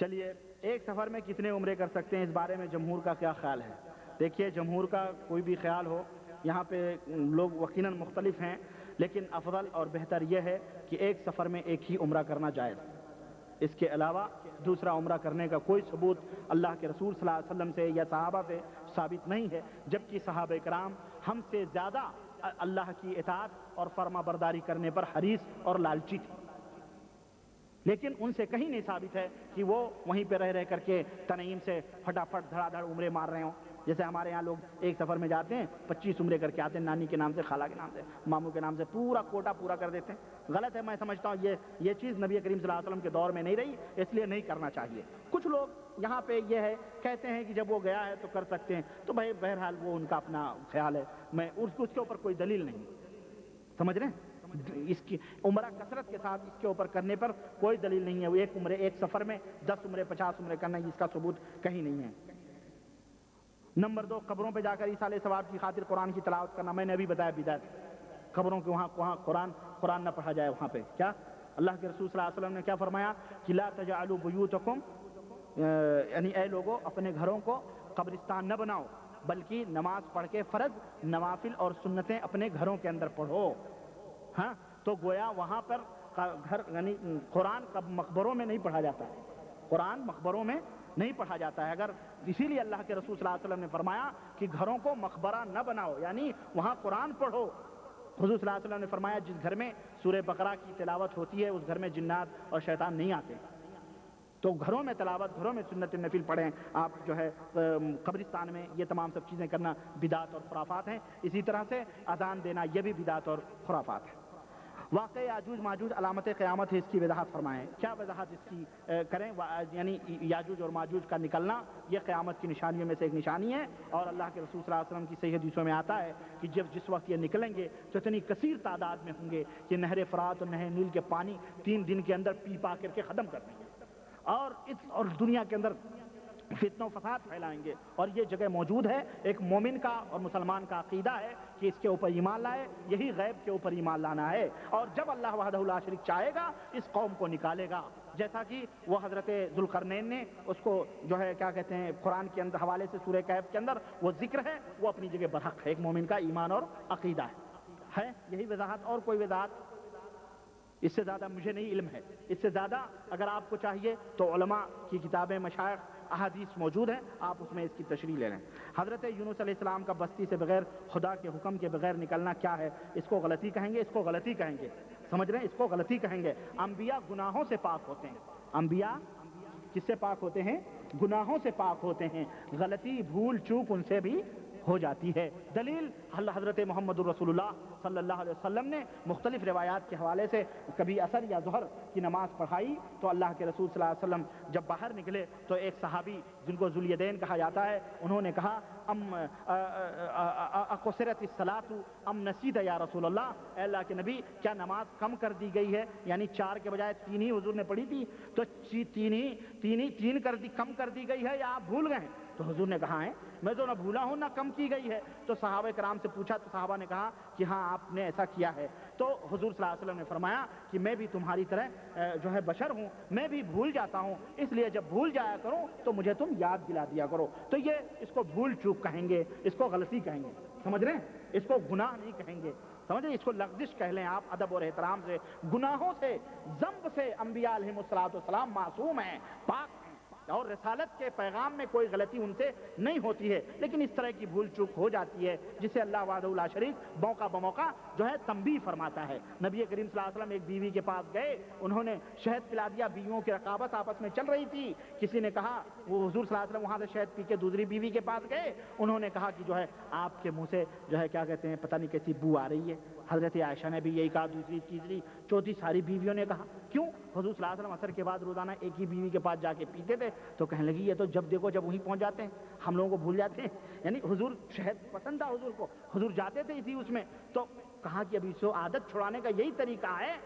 چلیے ایک سفر میں کتنے عمرے کر سکتے ہیں، اس بارے میں جمہور کا کیا خیال ہے؟ دیکھیے جمہور کا کوئی بھی خیال ہو، یہاں پہ لوگ یقیناً مختلف ہیں، لیکن افضل اور بہتر یہ ہے کہ ایک سفر میں ایک ہی عمرہ کرنا جائز، اس کے علاوہ دوسرا عمرہ کرنے کا کوئی ثبوت اللہ کے رسول صلی اللہ علیہ وسلم سے یا صحابہ سے ثابت نہیں ہے، جبکہ صحابہ کرام ہم سے زیادہ اللہ کی اطاعت اور فرما برداری کرنے پر حریص اور لالچی تھے، لیکن ان سے کہیں نہیں ثابت ہے کہ وہ وہیں پہ رہ کر کے تنعیم سے پھٹافٹ دھڑا دھڑ عمرے مار رہے ہوں۔ جیسے ہمارے یہاں لوگ ایک سفر میں جاتے ہیں 25 عمرے کر کے آتے ہیں، نانی کے نام سے، خالہ کے نام سے، ماموں کے نام سے، پورا کوٹا پورا کر دیتے ہیں۔ غلط ہے، میں سمجھتا ہوں یہ چیز نبی کریم صلی اللہ علیہ وسلم کے دور میں نہیں رہی، اس لیے نہیں کرنا چاہیے۔ کچھ لوگ یہاں پہ یہ ہے کہتے ہیں کہ جب وہ گیا ہے تو کر سکتے ہیں، تو بھائی بہرحال وہ ان کا اپنا خیال ہے، میں اس کے اوپر کوئی دلیل نہیں، سمجھ رہے ہیں؟ اس کی عمرہ کثرت کے ساتھ اس کے اوپر کرنے پر کوئی دلیل نہیں ہے، وہ ایک عمرے ایک سفر میں 10 عمرے 50 عمرے کرنا، اس کا ثبوت کہیں نہیں ہے۔ نمبر 2، قبروں پہ جا کر ایصال ثواب کی خاطر قرآن کی تلاوت کرنا، میں نے ابھی بتایا بدعت، قبروں کے وہاں قرآن نہ پڑھا جائے، وہاں پہ کیا اللہ کے رسول صلی اللہ علیہ وسلم نے کیا فرمایا کہ لا تجعلوا بیوتکم، یعنی اے لوگوں اپنے گھروں کو قبرستان نہ بناؤ، بلکہ نماز پڑھ کے فرض نوافل اور سنتیں اپنے گھروں کے اندر پڑھو۔ ہاں تو گویا وہاں پر گھر یعنی قرآن مقبروں میں نہیں پڑھا جاتا ہے، قرآن مقبروں میں نہیں پڑھا جاتا ہے، اگر اسی لیے اللہ کے رسول صلی اللہ علیہ وسلم نے فرمایا کہ گھروں کو مقبرہ نہ بناؤ، یعنی وہاں قرآن پڑھو۔ حضور صلی اللہ علیہ وسلم نے فرمایا جس گھر میں سورہ بقرہ کی تلاوت ہوتی ہے اس گھر میں جنات اور شیطان نہیں آتے، تو گھروں میں تلاوت، گھروں میں سنت نفل پڑھیں آپ جو ہے۔ قبرستان میں یہ تمام سب چیزیں کرنا بدعت اور خرافات ہیں، اسی طرح سے اذان دینا یہ بھی بدعت اور خرافات ہے۔ واقع یاجوج ماجوج علامت قیامت ہے، اس کی وضاحت فرمائیں، کیا وضاحت اس کی کریں؟ یعنی یاجوج اور ماجوج کا نکلنا یہ قیامت کی نشانیوں میں سے ایک نشانی ہے، اور اللہ کے رسول صلی اللہ علیہ وسلم کی صحیح حدیثوں میں آتا ہے کہ جس وقت یہ نکلیں گے تو اتنی کثیر تعداد میں ہوں گے کہ نہر فرات اور نہر نیل کے پانی 3 دن کے اندر پی پا کر کے ختم کر دیں گے، اور دنیا کے اندر فتنہ و فساد پھیلائیں گے، اور یہ جگہ موجود ہے۔ ایک مومن کا اور مسلمان کا عقیدہ ہے کہ اس کے اوپر ایمان لائے، یہی غیب کے اوپر ایمان لانا ہے، اور جب اللہ وحدہ لا شریک چاہے گا اس قوم کو نکالے گا، جیسا کہ وہ حضرت ذوالقرنین نے اس کو جو ہے کیا کہتے ہیں قرآن کے اندر حوالے سے سورہ کہف کے اندر وہ ذکر ہے، وہ اپنی جگہ برحق ہے، ایک مومن کا ایمان اور عقیدہ ہے یہی وضاحت، اور کوئی وضاحت اس سے زیادہ مجھے نہیں علم ہے۔ اس سے زیادہ اگر آپ کو چاہیے تو علماء کی کتابیں، مشائخ، احادیث موجود ہیں، آپ اس میں اس کی تشریح لے لیں۔ حضرت یونس علیہ السلام کا بستی سے بغیر خدا کے حکم کے بغیر نکلنا کیا ہے؟ اس کو غلطی کہیں گے، اس کو غلطی کہیں گے، سمجھ رہے ہیں؟ اس کو غلطی کہیں گے۔ انبیاء گناہوں سے پاک ہوتے ہیں، انبیاء کس سے پاک ہوتے ہیں؟ گناہوں سے پاک ہوتے ہیں، غلطی بھول چوک ان سے بھی ہو جاتی ہے۔ دلیل حضرت محمد الرسول اللہ صلی اللہ علیہ وسلم نے مختلف روایات کے حوالے سے کبھی عصر یا ظہر کی نماز پڑھائی تو اللہ کے رسول صلی اللہ علیہ وسلم جب باہر نکلے تو ایک صحابی جن کو ذوالیدین کہا جاتا ہے، انہوں نے کہا اقصرت الصلاۃ ام نسیت یا رسول اللہ، اے اللہ کے نبی کیا نماز کم کر دی گئی ہے؟ یعنی 4 کے بجائے 3 ہی حضور نے پڑھی تھی، تو 3 کم کر دی گئی ہے یا آپ بھول گئے ہیں؟ تو حضور نے کہا ہے میں تو نہ بھولا ہوں نہ کم کی گئی ہے۔ تو صحابہ کرام سے پوچھا تو صحابہ نے کہا کہ ہاں آپ نے ایسا کیا ہے۔ تو حضور صلی اللہ علیہ وسلم نے فرمایا کہ میں بھی تمہاری طرح جو ہے بشر ہوں، میں بھی بھول جاتا ہوں، اس لیے جب بھول جایا کروں تو مجھے تم یاد دلا دیا کرو۔ تو یہ اس کو بھول چوک کہیں گے، اس کو غلطی کہیں گے، سمجھ رہے ہیں؟ اس کو گناہ نہیں کہیں گے، سمجھ رہے ہیں؟ اس کو لغزش کہہ لیں آپ، ادب اور احترام سے۔ گناہوں سے، ذنب سے انبیاء علیہ السلام معصوم ہیں، پاک ہیں، اور رسالت کے پیغام میں کوئی غلطی ان سے نہیں ہوتی ہے، لیکن اس طرح کی بھول چوک ہو جاتی ہے جسے اللہ وحدہ لا شریک موقع بموقع جو ہے تنبیہ فرماتا ہے۔ نبی کریم صلی اللہ علیہ وسلم ایک بیوی کے پاس گئے، انہوں نے شہد پلا دیا، بیویوں کی رقابت آپس میں چل رہی تھی، کسی نے کہا، وہ حضور صلی اللہ علیہ وسلم وہاں سے شہد پی کے دوسری بیوی کے پاس گئے، انہوں نے کہا کہ جو ہے آپ کے منہ سے جو ہے کیا کہتے ہیں پتہ نہیں کیسی بو آ رہی ہے۔ حضرت عائشہ نے بھی یہی کہا، دوسری تیسری چوتھی ساری بیویوں نے کہا۔ کیوں؟ حضور صلی اللہ علیہ وسلم عصر کے بعد روزانہ ایک ہی بیوی کے پاس جا کے پیتے تھے، تو کہنے لگی یہ تو جب دیکھو جب وہیں پہنچ جاتے ہیں، ہم لوگوں کو بھول جاتے ہیں۔ یعنی حضور شہد پسند تھا حضور کو، حضور جاتے تھے اسی اس میں، تو کہا کہ اب اس کو عادت چھڑانے کا یہی طریقہ ہے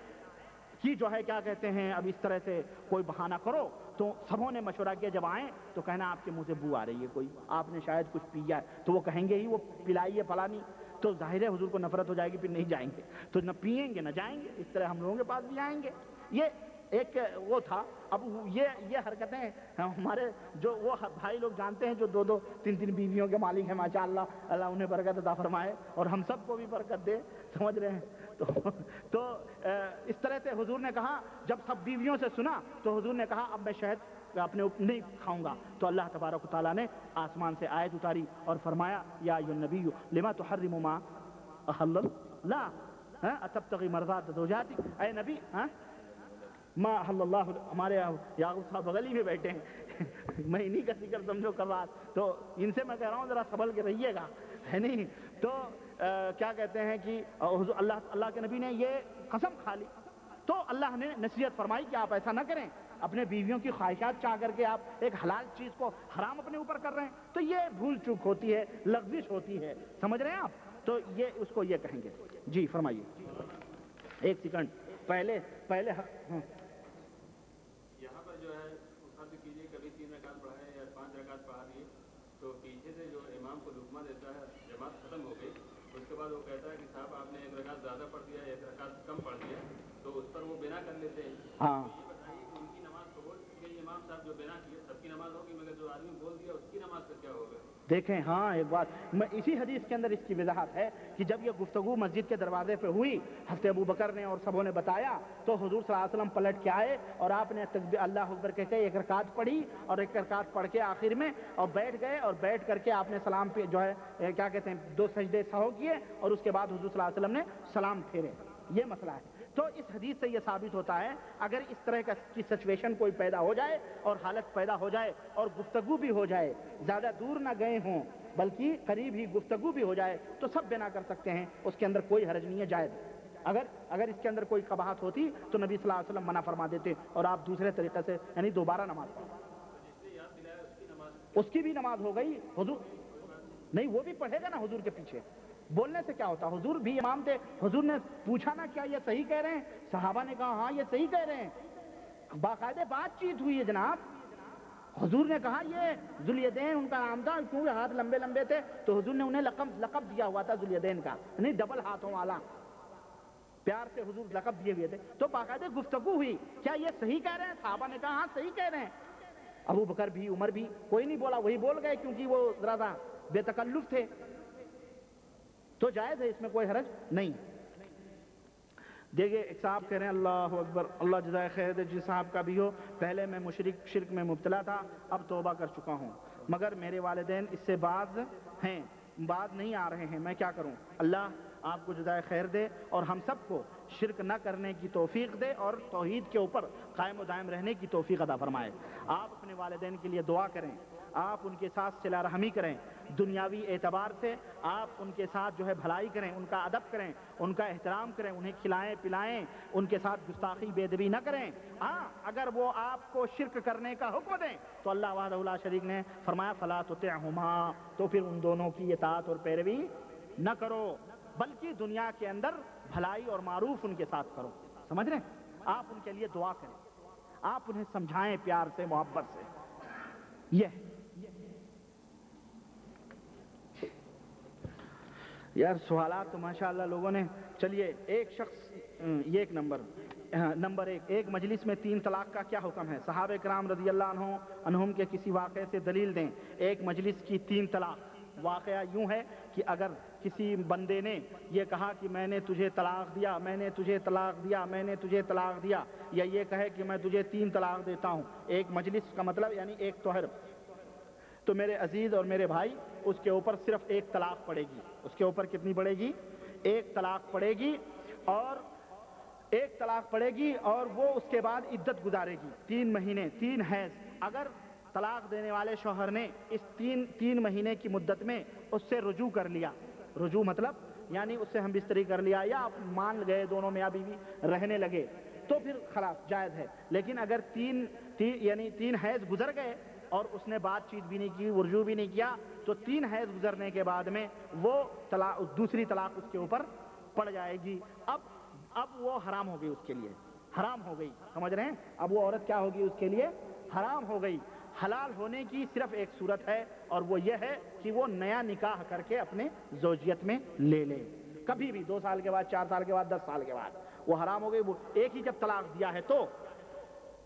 کہ جو ہے کیا کہتے ہیں اب اس طرح سے کوئی بہانہ کرو۔ تو سبوں نے مشورہ کیا جب آئیں تو کہنا آپ کے منہ سے بو آ رہی ہے، کوئی آپ نے شاید کچھ پیا ہے، تو وہ کہیں گے ہی وہ پلائی ہے فلانی، تو ظاہر ہے حضور کو نفرت ہو جائے گی، پھر نہیں جائیں گے، تو نہ پئیں گے نہ جائیں گے، اس طرح ہم لوگوں کے پاس بھی آئیں گے۔ یہ ایک وہ تھا. اب یہ حرکتیں ہمارے جو وہ بھائی لوگ جانتے ہیں جو دو دو تین تین بیویوں کے مالک ہیں ماشاء اللہ, اللہ انہیں برکت عطا فرمائے اور ہم سب کو بھی برکت دے, سمجھ رہے ہیں. تو اس طرح سے حضور نے کہا, جب سب بیویوں سے سنا تو حضور نے کہا اب میں شہد اپنے اوپر نہیں کھاؤں گا. تو اللہ تبارک و تعالیٰ نے آسمان سے آیت اتاری اور فرمایا یا ایھا النبی لما تحرم ما احل اللہ اتبتغی مرضات زوجاتک, اے نبی ما احل اللہ. ہمارے یعقوب صاحب بغل ہی میں بیٹھے ہیں, میں انہی کا ذکر سمجھو کر رہا, تو ان سے میں کہہ رہا ہوں ذرا سنبھل کے رہیے گا, ہے نہیں. تو کیا کہتے ہیں کہ اللہ کے نبی نے یہ قسم کھا لی, تو اللہ نے نصیحت فرمائی کہ آپ ایسا نہ کریں, اپنے بیویوں کی خواہشات چاہ کر کے آپ ایک حلال چیز کو حرام اپنے اوپر کر رہے ہیں, تو یہ بھول چوک ہوتی ہے, لغزش ہوتی ہے, سمجھ رہے ہیں آپ. تو یہ اس کو یہ کہیں گے. جی فرمائیے, ایک سیکنڈ پہلے یہاں پر جو ہے فرض کیجیے کبھی 3 رکعت پڑھائے یا 5 رکعت پڑھا دیے, تو پیچھے سے جو امام کو لقمہ دیتا ہے, جماعت ختم ہو گئی, اس کے بعد وہ کہتا ہے کہ صاحب آپ نے 1 رکعت زیادہ پڑھ دیا, 1 رکعت کم پڑھ دیا, تو اس پر وہ بنا کر لیتے ہیں. ہاں یہ بتائیے کہ ان کی نماز قبول کی, امام صاحب جو بنا کیے سب کی نماز ہوگی, مگر جو آدمی بول دیا اس کی نماز کا کیا ہوگا؟ دیکھیں, ہاں ایک بات میں اسی حدیث کے اندر اس کی وضاحت ہے کہ جب یہ گفتگو مسجد کے دروازے پہ ہوئی, حضرت ابو بکر نے اور سبوں نے بتایا, تو حضور صلی اللہ علیہ وسلم پلٹ کے آئے اور آپ نے اللہ اکبر کہہ کے 1 رکعت پڑھی اور 1 رکعت پڑھ کے آخر میں اور بیٹھ گئے, اور بیٹھ کر کے آپ نے سلام پہ جو ہے کیا کہتے ہیں 2 سجدے سہو کیے, اور اس کے بعد حضور صلی اللہ علیہ وسلم نے سلام پھیرے. یہ مسئلہ ہے. تو اس حدیث سے یہ ثابت ہوتا ہے اگر اس طرح کی سچویشن کوئی پیدا ہو جائے اور حالت پیدا ہو جائے اور گفتگو بھی ہو جائے, زیادہ دور نہ گئے ہوں بلکہ قریب ہی گفتگو بھی ہو جائے, تو سب بنا کر سکتے ہیں, اس کے اندر کوئی حرج نہیں ہے, جائز. اگر اس کے اندر کوئی قباحت ہوتی تو نبی صلی اللہ علیہ وسلم منع فرما دیتے اور آپ دوسرے طریقے سے یعنی دوبارہ نماز پڑھیں. اس کی بھی نماز ہو گئی. حضور نہیں, وہ بھی پڑھے گا نا حضور کے پیچھے. بولنے سے کیا ہوتا, حضور بھی امام تھے, حضور نے پوچھا نا کیا یہ صحیح کہہ رہے ہیں, صحابہ نے کہا ہاں یہ صحیح کہہ رہے ہیں, باقاعدہ بات چیت ہوئی ہے جناب. حضور نے کہا یہ ذوالیدین ان کا نام تھا, کیونکہ ہاتھ لمبے لمبے تھے, تو حضور نے انہیں لقب دیا ہوا تھا ذوالیدین کا, یعنی ڈبل ہاتھوں والا, پیار سے حضور لقب دیے ہوئے تھے. تو باقاعدہ گفتگو ہوئی, کیا یہ صحیح کہہ رہے ہیں, صحابہ نے کہا ہاں صحیح کہہ رہے ہیں. ابو بکر بھی عمر بھی کوئی نہیں بولا, وہی بول گئے کیونکہ وہ ذرا بے تکلف تھے, تو جائز ہے, اس میں کوئی حرج نہیں. دیکھیے ایک صاحب کہہ رہے ہیں اللہ اکبر, اللہ جزائے خیر دے, جس صاحب کا بھی ہو, پہلے میں شرک میں مبتلا تھا, اب توبہ کر چکا ہوں, مگر میرے والدین اس سے باز نہیں آ رہے ہیں, میں کیا کروں؟ اللہ آپ کو جزائے خیر دے اور ہم سب کو شرک نہ کرنے کی توفیق دے اور توحید کے اوپر قائم و دائم رہنے کی توفیق عطا فرمائے. آپ اپنے والدین کے لیے دعا کریں, آپ ان کے ساتھ صلہ رحمی کریں, دنیاوی اعتبار سے آپ ان کے ساتھ جو ہے بھلائی کریں, ان کا ادب کریں, ان کا احترام کریں, انہیں کھلائیں پلائیں, ان کے ساتھ گستاخی بے ادبی نہ کریں. ہاں اگر وہ آپ کو شرک کرنے کا حکم دیں تو اللہ وحدہ لا شریک نے فرمایا فلا تطعهما, تو پھر ان دونوں کی اطاعت اور پیروی نہ کرو, بلکہ دنیا کے اندر بھلائی اور معروف ان کے ساتھ کرو. سمجھ رہے ہیں؟ آپ ان کے لیے دعا کریں, آپ انہیں سمجھائیں پیار سے محبت سے. یہ یار سوالات تو ماشاءاللہ لوگوں نے. چلیے ایک شخص, یہ ایک نمبر ایک مجلس میں 3 طلاق کا کیا حکم ہے؟ صحابہ کرام رضی اللہ عنہم کے کسی واقعے سے دلیل دیں. ایک مجلس کی 3 طلاق. واقعہ یوں ہے کہ اگر کسی بندے نے یہ کہا کہ میں نے تجھے طلاق دیا, میں نے تجھے طلاق دیا, میں نے تجھے طلاق دیا, یا یہ کہے کہ میں تجھے 3 طلاق دیتا ہوں, ایک مجلس کا مطلب یعنی ایک طہر, تو میرے عزیز اور میرے بھائی اس کے اوپر صرف 1 طلاق پڑے گی. اس کے اوپر کتنی پڑے گی؟ 1 طلاق پڑے گی, اور 1 طلاق پڑے گی, اور وہ اس کے بعد عدت گزارے گی 3 مہینے, 3 حیض. اگر طلاق دینے والے شوہر نے اس 3 مہینے کی مدت میں اس سے رجوع کر لیا, رجوع مطلب یعنی اس سے ہم بستری کر لیا, یا آپ مان گئے دونوں میاں بیوی رہنے لگے, تو پھر خلاص جائز ہے. لیکن اگر 3 حیض گزر گئے اور اس نے بات چیت بھی نہیں کی, رجوع بھی نہیں کیا, تو 3 حیض گزرنے کے بعد میں وہ دوسری طلاق اس کے اوپر پڑ جائے گی. اب وہ حرام ہو گئی, اس کے لیے حرام ہو گئی. سمجھ رہے ہیں؟ اب وہ عورت کیا ہوگی؟ اس کے لیے حرام ہو گئی. حلال ہونے کی صرف ایک صورت ہے, اور وہ یہ ہے کہ وہ نیا نکاح کر کے اپنے زوجیت میں لے لے. کبھی بھی 2 سال کے بعد, 4 سال کے بعد, 10 سال کے بعد وہ حرام ہو گئی. وہ ایک ہی جب طلاق دیا ہے تو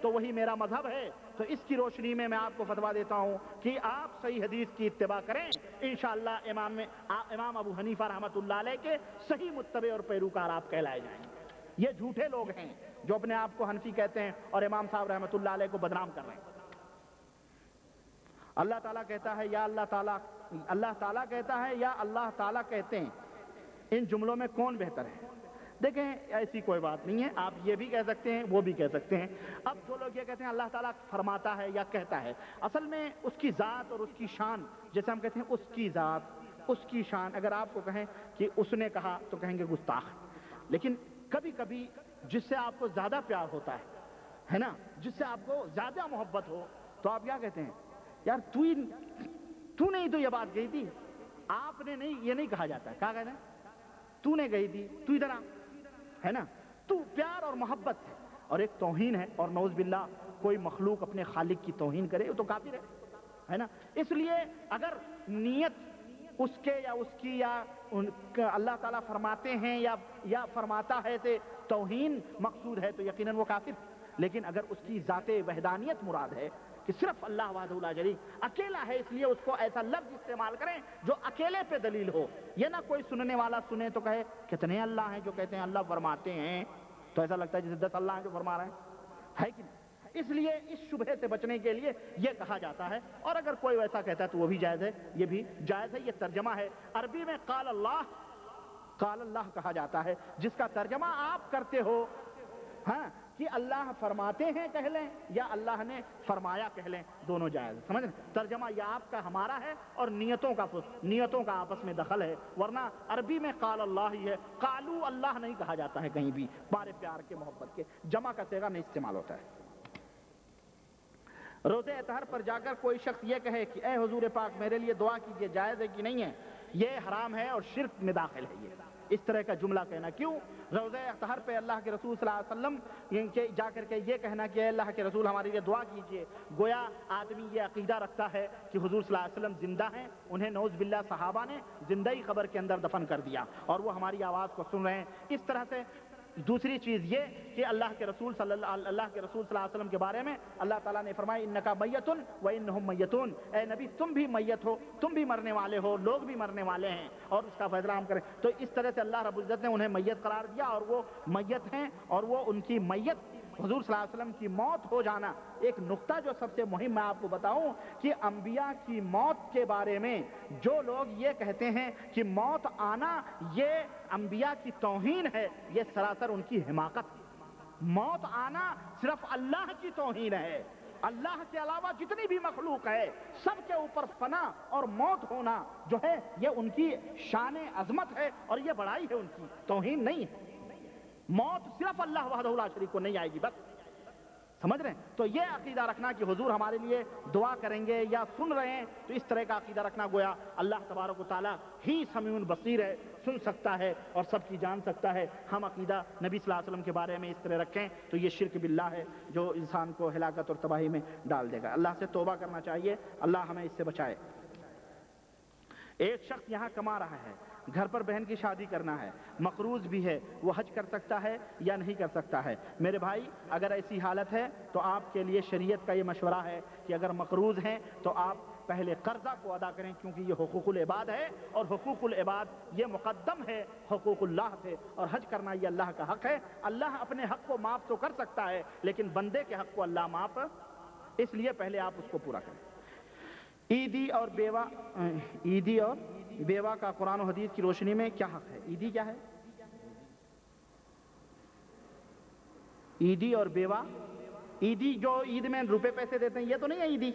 تو وہی میرا مذہب ہے۔ تو اس کی روشنی میں آپ کو فتویٰ دیتا ہوں کہ آپ صحیح حدیث کی اتباع کریں، انشاءاللہ امام ابو حنیفہ رحمۃ اللہ علیہ کے صحیح متبع اور پیروکار آپ کہلائے جائیں گے۔ یہ جھوٹے لوگ ہیں جو اپنے آپ کو حنفی کہتے ہیں اور امام صاحب رحمۃ اللہ علیہ کو بدنام کر رہے ہیں۔ اللہ تعالیٰ کہتا ہے یا اللہ تعالیٰ کہتا ہے یا اللہ تعالیٰ کہتے ہیں، ان جملوں میں کون بہتر ہے؟ دیکھیں ایسی کوئی بات نہیں ہے، آپ یہ بھی کہہ سکتے ہیں وہ بھی کہہ سکتے ہیں۔ اب جو لوگ یہ کہتے ہیں اللہ تعالیٰ فرماتا ہے یا کہتا ہے، اصل میں اس کی ذات اور اس کی شان، جیسے ہم کہتے ہیں اس کی ذات اس کی شان، اگر آپ کو کہیں کہ اس نے کہا تو کہیں گے گستاخ۔ لیکن کبھی کبھی جس سے آپ کو زیادہ پیار ہوتا ہے نا، جس سے آپ کو زیادہ محبت ہو، تو آپ کیا کہتے ہیں؟ یار تو نہیں تو یہ بات کہی تھی، آپ نے نہیں، یہ نہیں کہا جاتا ہے۔ کہا کہتے ہیں تو نے کہی تھی، تو ادھر آ، ہے نا۔ تو پیار اور محبت ہے، اور ایک توہین ہے، اور نعوذ باللہ کوئی مخلوق اپنے خالق کی توہین کرے وہ تو کافر ہے نا۔ اس لیے اگر نیت اس کے یا اس کی یا اللہ تعالیٰ فرماتے ہیں یا فرماتا ہے سے توہین مقصود ہے تو یقیناً وہ کافر۔ لیکن اگر اس کی ذات وحدانیت مراد ہے کہ صرف اللہ وحدہ لا شریک اکیلا ہے، اس لیے اس کو ایسا لفظ استعمال کریں جو اکیلے پہ دلیل ہو، یہ نہ کوئی سننے والا سنے تو کہے کتنے اللہ ہیں جو کہتے ہیں اللہ فرماتے ہیں، تو ایسا لگتا ہے جیسے 10 اللہ ہیں جو فرما رہے ہیں، ہے کہ نہیں؟ اس لیے اس شبہے سے بچنے کے لیے یہ کہا جاتا ہے، اور اگر کوئی ویسا کہتا ہے تو وہ بھی جائز ہے، یہ بھی جائز ہے۔ یہ ترجمہ ہے، عربی میں قال اللہ کہا جاتا ہے، جس کا ترجمہ آپ کرتے ہو ہاں کہ اللہ فرماتے ہیں کہہ لیں یا اللہ نے فرمایا کہہ لیں، دونوں جائز ہے۔ سمجھ رہے؟ ترجمہ یا آپ کا ہمارا ہے، اور نیتوں کا آپس میں دخل ہے، ورنہ عربی میں قال اللہ ہی ہے، قالو اللہ نہیں کہا جاتا ہے کہیں بھی، بارے پیار کے محبت کے، جمع کا صیغہ نہیں استعمال ہوتا ہے۔ روزے اطہر پر جا کر کوئی شخص یہ کہے کہ اے حضور پاک میرے لیے دعا کیجئے، جائز ہے کہ نہیں ہے؟ یہ حرام ہے اور شرک میں داخل ہے۔ یہ اس طرح کا جملہ کہنا کیوں؟ روزے اطہر پہ اللہ کے رسول صلی اللہ علیہ وسلم جا کر کے یہ کہنا کہ اے اللہ کے رسول ہمارے لیے دعا کیجئے، گویا آدمی یہ عقیدہ رکھتا ہے کہ حضور صلی اللہ علیہ وسلم زندہ ہیں، انہیں نعوذ باللہ صحابہ نے زندہ ہی قبر کے اندر دفن کر دیا اور وہ ہماری آواز کو سن رہے ہیں۔ اس طرح سے دوسری چیز یہ کہ اللہ کے رسول صلی اللہ علیہ وسلم کے بارے میں اللہ تعالیٰ نے فرمایا انکا میتن و انہم میتون، اے نبی تم بھی میت ہو، تم بھی مرنے والے ہو، لوگ بھی مرنے والے ہیں، اور اس کا فیصلہ ہم کریں۔ تو اس طرح سے اللہ رب العزت نے انہیں میت قرار دیا، اور وہ میت ہیں، اور وہ ان کی میت حضور صلی اللہ علیہ وسلم کی موت ہو جانا۔ ایک نقطہ جو سب سے مہم میں آپ کو بتاؤں کہ انبیاء کی موت کے بارے میں جو لوگ یہ کہتے ہیں کہ موت آنا یہ انبیاء کی توہین ہے، یہ سراسر ان کی حماقت ہے۔ موت آنا صرف اللہ کی توہین ہے۔ اللہ کے علاوہ جتنی بھی مخلوق ہے سب کے اوپر فنا اور موت ہونا جو ہے یہ ان کی شان عظمت ہے، اور یہ بڑائی ہے، ان کی توہین نہیں ہے۔ موت صرف اللہ وحدہ لا شریک کو نہیں آئے گی، بس سمجھ رہے ہیں؟ تو یہ عقیدہ رکھنا کہ حضور ہمارے لیے دعا کریں گے یا سن رہے ہیں، تو اس طرح کا عقیدہ رکھنا گویا اللہ تبارک و تعالیٰ ہی سمیع بصیر ہے، سن سکتا ہے اور سب کی جان سکتا ہے۔ ہم عقیدہ نبی صلی اللہ علیہ وسلم کے بارے میں اس طرح رکھیں تو یہ شرک باللہ ہے جو انسان کو ہلاکت اور تباہی میں ڈال دے گا۔ اللہ سے توبہ کرنا چاہیے، اللہ ہمیں اس سے بچائے۔ ایک شخص یہاں کما رہا ہے، گھر پر بہن کی شادی کرنا ہے، مقروض بھی ہے، وہ حج کر سکتا ہے یا نہیں کر سکتا ہے؟ میرے بھائی اگر ایسی حالت ہے تو آپ کے لیے شریعت کا یہ مشورہ ہے کہ اگر مقروض ہیں تو آپ پہلے قرضہ کو ادا کریں، کیونکہ یہ حقوق العباد ہے، اور حقوق العباد یہ مقدم ہے حقوق اللہ سے، اور حج کرنا یہ اللہ کا حق ہے۔ اللہ اپنے حق کو معاف تو کر سکتا ہے، لیکن بندے کے حق کو اللہ معاف، اس لیے پہلے آپ اس کو پورا کریں۔ عیدی اور بیوہ کا قرآن و حدیث کی روشنی میں کیا حق ہے؟ عیدی کیا ہے؟ عیدی اور بیوہ، عیدی جو عید میں روپے پیسے دیتے ہیں یہ تو نہیں ہے عیدی؟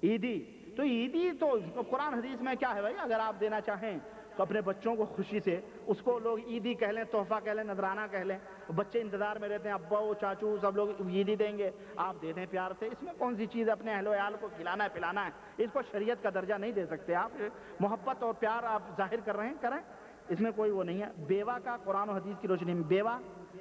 عیدی تو عیدی تو قرآن حدیث میں کیا ہے بھائی؟ اگر آپ دینا چاہیں تو اپنے بچوں کو خوشی سے اس کو لوگ عیدی کہہ لیں، تحفہ کہہ لیں، نذرانہ کہہ لیں، بچے انتظار میں رہتے ہیں ابا چاچو سب لوگ عیدی دیں گے، آپ دے دیں پیار سے۔ اس میں کون سی چیز اپنے اہل و عیال کو کھلانا ہے پلانا ہے؟ اس کو شریعت کا درجہ نہیں دے سکتے آپ۔ محبت اور پیار آپ ظاہر کر رہے ہیں، کریں، اس میں کوئی وہ نہیں ہے۔ بیوہ کا قرآن و حدیث کی روشنی میں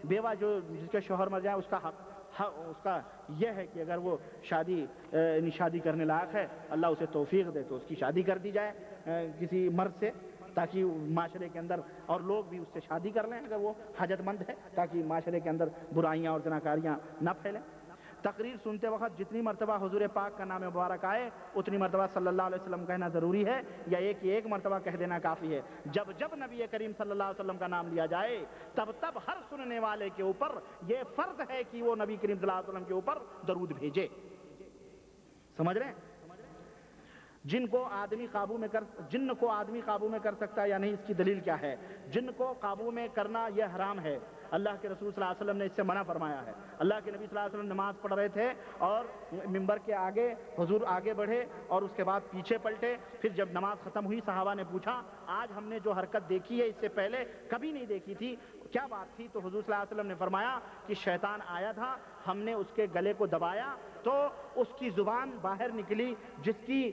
بیوہ جو جس کے شوہر مر جائے اس کا حق اس کا یہ ہے کہ اگر وہ شادی کرنے لائق ہے، اللہ اسے توفیق دے تو اس کی شادی کر دی جائے کسی مرد سے، تاکہ معاشرے کے اندر اور لوگ بھی اس سے شادی کر لیں اگر وہ حاجت مند ہے، تاکہ معاشرے کے اندر برائیاں اور زناکاریاں نہ پھیلیں۔ تقریر سنتے وقت جتنی مرتبہ حضور پاک کا نام مبارک آئے اتنی مرتبہ صلی اللہ علیہ وسلم کہنا ضروری ہے، یا ایک مرتبہ کہہ دینا کافی ہے؟ جب جب نبی کریم صلی اللہ علیہ وسلم کا نام لیا جائے تب تب ہر سننے والے کے اوپر یہ فرض ہے کہ وہ نبی کریم صلی اللہ علیہ وسلم کے اوپر درود بھیجے۔ سمجھ رہے ہیں؟ جن کو آدمی قابو میں کر سکتا ہے یا نہیں، اس کی دلیل کیا ہے؟ جن کو قابو میں کرنا یہ حرام ہے، اللہ کے رسول صلی اللہ علیہ وسلم نے اس سے منع فرمایا ہے۔ اللہ کے نبی صلی اللہ علیہ وسلم نماز پڑھ رہے تھے اور ممبر کے آگے حضور آگے بڑھے اور اس کے بعد پیچھے پلٹے، پھر جب نماز ختم ہوئی صحابہ نے پوچھا آج ہم نے جو حرکت دیکھی ہے اس سے پہلے کبھی نہیں دیکھی تھی، کیا بات تھی؟ تو حضور صلی اللہ علیہ وسلم نے فرمایا کہ شیطان آیا تھا، ہم نے اس کے گلے کو دبایا تو اس کی زبان باہر نکلی جس کی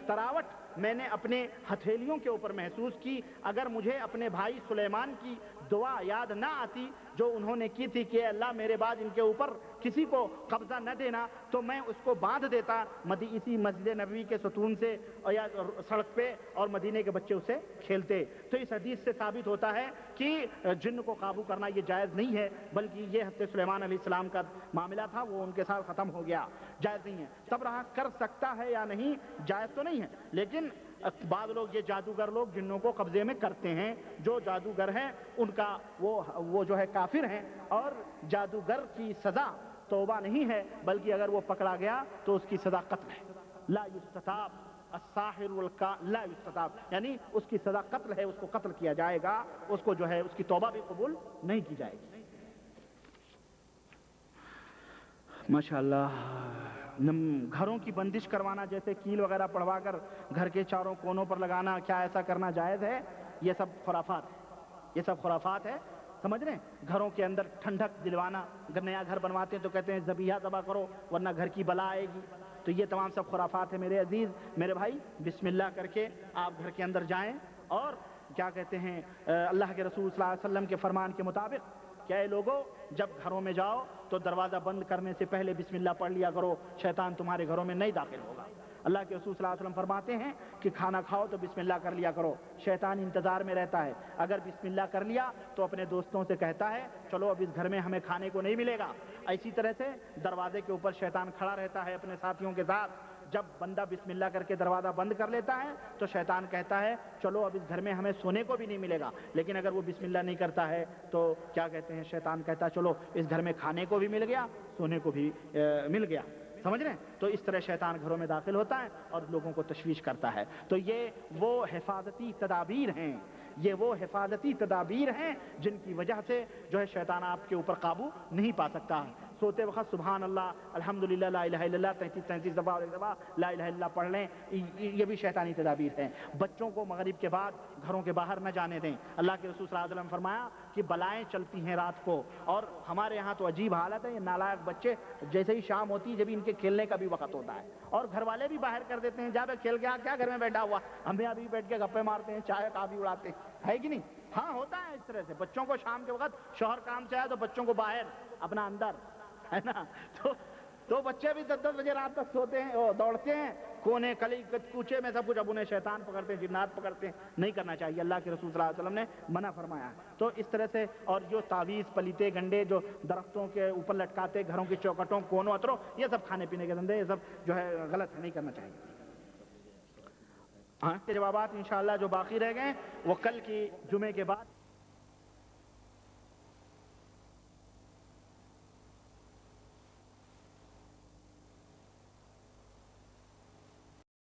تراوٹ میں نے اپنے ہتھیلیوں کے اوپر محسوس کی۔ اگر مجھے اپنے بھائی سلیمان کی دعا یاد نہ آتی جو انہوں نے کی تھی کہ اللہ میرے بعد ان کے اوپر کسی کو قبضہ نہ دینا، تو میں اس کو باندھ دیتا اسی مسجد نبوی کے ستون سے یا سڑک پہ، اور مدینے کے بچے اسے کھیلتے۔ تو اس حدیث سے ثابت ہوتا ہے کہ جن کو قابو کرنا یہ جائز نہیں ہے، بلکہ یہ حضرت سلیمان علیہ السلام کا معاملہ تھا، وہ ان کے ساتھ ختم ہو گیا، جائز نہیں ہے۔ تب رہا کر سکتا ہے یا نہیں، جائز تو نہیں ہے، لیکن بعض لوگ یہ جادوگر لوگ جنوں کو قبضے میں کرتے ہیں، جو جادوگر ہیں ان کا وہ جو ہے کافر ہیں، اور جادوگر کی سزا توبہ نہیں ہے، بلکہ اگر وہ پکڑا گیا تو اس کی سزا قتل ہے۔ لا یستتاب الساحر لا یستتاب، یعنی اس کی سزا قتل ہے، اس کو قتل کیا جائے گا، اس کو جو ہے اس کی توبہ بھی قبول نہیں کی جائے گی۔ ماشاءاللہ۔ گھروں کی بندش کروانا، جیسے کیل وغیرہ پڑھوا کر گھر کے چاروں کونوں پر لگانا، کیا ایسا کرنا جائز ہے؟ یہ سب خرافات ہے، سمجھ رہے ہیں؟ گھروں کے اندر ٹھنڈک دلوانا، اگر نیا گھر بنواتے ہیں تو کہتے ہیں ذبیحہ ذبح کرو ورنہ گھر کی بلا آئے گی، تو یہ تمام سب خرافات ہے میرے عزیز میرے بھائی۔ بسم اللہ کر کے آپ گھر کے اندر جائیں، اور کیا کہتے ہیں اللہ کے رسول صلی اللہ علیہ وسلم کے فرمان کے مطابق کہ اے لوگو جب گھروں میں جاؤ تو دروازہ بند کرنے سے پہلے بسم اللہ پڑھ لیا کرو، شیطان تمہارے گھروں میں نہیں داخل ہوگا۔ اللہ کے رسول صلی اللہ علیہ وسلم فرماتے ہیں کہ کھانا کھاؤ تو بسم اللہ کر لیا کرو، شیطان انتظار میں رہتا ہے، اگر بسم اللہ کر لیا تو اپنے دوستوں سے کہتا ہے چلو اب اس گھر میں ہمیں کھانے کو نہیں ملے گا۔ اسی طرح سے دروازے کے اوپر شیطان کھڑا رہتا ہے اپنے ساتھیوں کے ساتھ، جب بندہ بسم اللہ کر کے دروازہ بند کر لیتا ہے تو شیطان کہتا ہے چلو اب اس گھر میں ہمیں سونے کو بھی نہیں ملے گا، لیکن اگر وہ بسم اللہ نہیں کرتا ہے تو کیا کہتے ہیں شیطان کہتا ہے چلو اس گھر میں کھانے کو بھی مل گیا، سونے کو بھی مل گیا، سمجھ رہے ہیں؟ تو اس طرح شیطان گھروں میں داخل ہوتا ہے اور لوگوں کو تشویش کرتا ہے۔ تو یہ وہ حفاظتی تدابیر ہیں جن کی وجہ سے جو ہے شیطان آپ کے اوپر قابو نہیں پا سکتا۔ سوتے وقت سبحان اللہ، الحمدللہ، لا الہ الا اللہ 33 دفعہ اور ایک دفعہ لا الہ الا اللہ پڑھ لیں، یہ بھی شیطانی تدابیر ہیں۔ بچوں کو مغرب کے بعد گھروں کے باہر نہ جانے دیں۔ اللہ کے رسول صلی اللہ علیہ وسلم نے فرمایا کہ بلائیں چلتی ہیں رات کو، اور ہمارے یہاں تو عجیب حالت ہے، یہ نالائق بچے جیسے ہی شام ہوتی ہے جب ان کے کھیلنے کا بھی وقت ہوتا ہے اور گھر والے بھی باہر کر دیتے ہیں، جا بے کھیل کے آ، کیا گھر میں بیٹھا ہوا، ہم ابھی بیٹھ کے گپے مارتے ہیں، چائے کافی اڑاتے ہیں، ہے کہ نہیں؟ ہاں ہوتا ہے اس طرح سے۔ بچوں کو شام کے وقت شوہر کام سے آیا تو بچوں کو باہر، اپنا اندر، ہے نا؟ تو بچے بھی 10 بجے رات تک سوتے ہیں، دوڑتے ہیں کونے کلی کوچے میں، سب کچھ اب انہیں شیطان پکڑتے ہیں، جنات پکڑتے ہیں، نہیں کرنا چاہیے۔ اللہ کے رسول صلی اللہ علیہ وسلم نے منع فرمایا ہے۔ تو اس طرح سے، اور جو تعویذ پلیتے گنڈے جو درختوں کے اوپر لٹکاتے، گھروں کی چوکٹوں کونوں اتروں، یہ سب کھانے پینے کے دھندے، یہ سب جو ہے غلط ہے، نہیں کرنا چاہیے۔ ہاں کے جوابات انشاءاللہ جو باقی رہ گئے وہ کل کی جمعے کے بعد